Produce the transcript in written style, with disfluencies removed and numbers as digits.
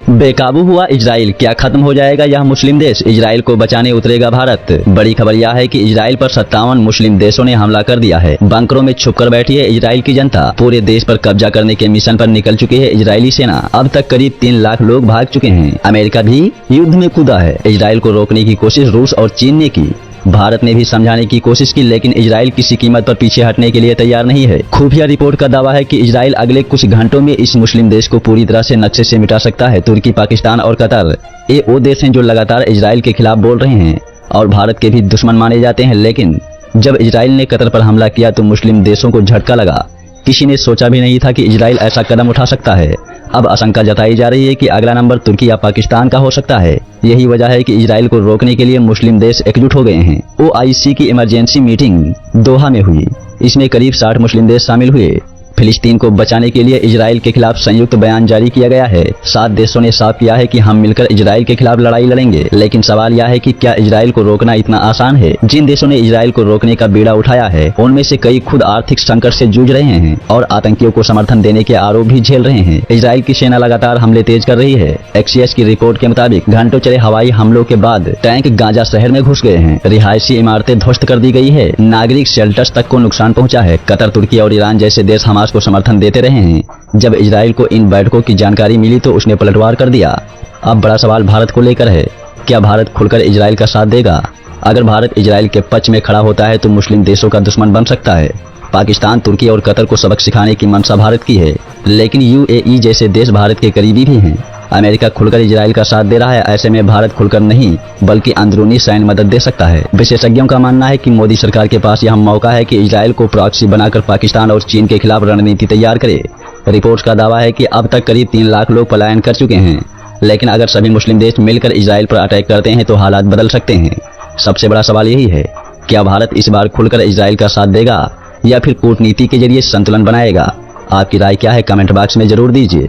बेकाबू हुआ इजराइल, क्या खत्म हो जाएगा यह मुस्लिम देश? इजराइल को बचाने उतरेगा भारत। बड़ी खबर यह है कि इजराइल पर 57 मुस्लिम देशों ने हमला कर दिया है। बंकरों में छुपकर बैठी है इजराइल की जनता। पूरे देश पर कब्जा करने के मिशन पर निकल चुकी है इजरायली सेना। अब तक करीब 3 लाख लोग भाग चुके हैं। अमेरिका भी युद्ध में कूदा है। इजराइल को रोकने की कोशिश रूस और चीन ने की। भारत ने भी समझाने की कोशिश की, लेकिन इजराइल किसी कीमत पर पीछे हटने के लिए तैयार नहीं है। खुफिया रिपोर्ट का दावा है कि इजराइल अगले कुछ घंटों में इस मुस्लिम देश को पूरी तरह से नक्शे से मिटा सकता है। तुर्की, पाकिस्तान और कतर ये वो देश हैं जो लगातार इजराइल के खिलाफ बोल रहे हैं और भारत के भी दुश्मन माने जाते हैं। लेकिन जब इजराइल ने कतर पर हमला किया तो मुस्लिम देशों को झटका लगा। किसी ने सोचा भी नहीं था कि इजराइल ऐसा कदम उठा सकता है। अब आशंका जताई जा रही है कि अगला नंबर तुर्की या पाकिस्तान का हो सकता है। यही वजह है कि इजराइल को रोकने के लिए मुस्लिम देश एकजुट हो गए हैं। OIC की इमरजेंसी मीटिंग दोहा में हुई। इसमें करीब 60 मुस्लिम देश शामिल हुए। फिलिस्तीन को बचाने के लिए इजराइल के खिलाफ संयुक्त बयान जारी किया गया है। 7 देशों ने साफ किया है कि हम मिलकर इजराइल के खिलाफ लड़ाई लड़ेंगे। लेकिन सवाल यह है कि क्या इजराइल को रोकना इतना आसान है? जिन देशों ने इजराइल को रोकने का बीड़ा उठाया है उनमें से कई खुद आर्थिक संकट से जूझ रहे हैं और आतंकियों को समर्थन देने के आरोप भी झेल रहे हैं। इजराइल की सेना लगातार हमले तेज कर रही है। Axios की रिपोर्ट के मुताबिक घंटों चले हवाई हमलों के बाद टैंक गाजा शहर में घुस गए हैं। रिहायशी इमारतें ध्वस्त कर दी गई है। नागरिक शेल्टर्स तक को नुकसान पहुंचा है। कतर, तुर्की और ईरान जैसे देश हमास को समर्थन देते रहे हैं। जब इजराइल को इन बैठकों की जानकारी मिली तो उसने पलटवार कर दिया। अब बड़ा सवाल भारत को लेकर है। क्या भारत खुलकर इजराइल का साथ देगा? अगर भारत इजराइल के पक्ष में खड़ा होता है तो मुस्लिम देशों का दुश्मन बन सकता है। पाकिस्तान, तुर्की और कतर को सबक सिखाने की मंशा भारत की है, लेकिन UAE जैसे देश भारत के करीबी भी हैं। अमेरिका खुलकर इजराइल का साथ दे रहा है। ऐसे में भारत खुलकर नहीं बल्कि अंदरूनी सैन्य मदद दे सकता है। विशेषज्ञों का मानना है कि मोदी सरकार के पास यह मौका है कि इजराइल को प्रॉक्सी बनाकर पाकिस्तान और चीन के खिलाफ रणनीति तैयार करे। रिपोर्ट्स का दावा है कि अब तक करीब 3 लाख लोग पलायन कर चुके हैं, लेकिन अगर सभी मुस्लिम देश मिलकर इजराइल पर अटैक करते हैं तो हालात बदल सकते हैं। सबसे बड़ा सवाल यही है, क्या भारत इस बार खुलकर इजराइल का साथ देगा या फिर कूटनीति के जरिए संतुलन बनाएगा? आपकी राय क्या है? कमेंट बॉक्स में जरूर दीजिए।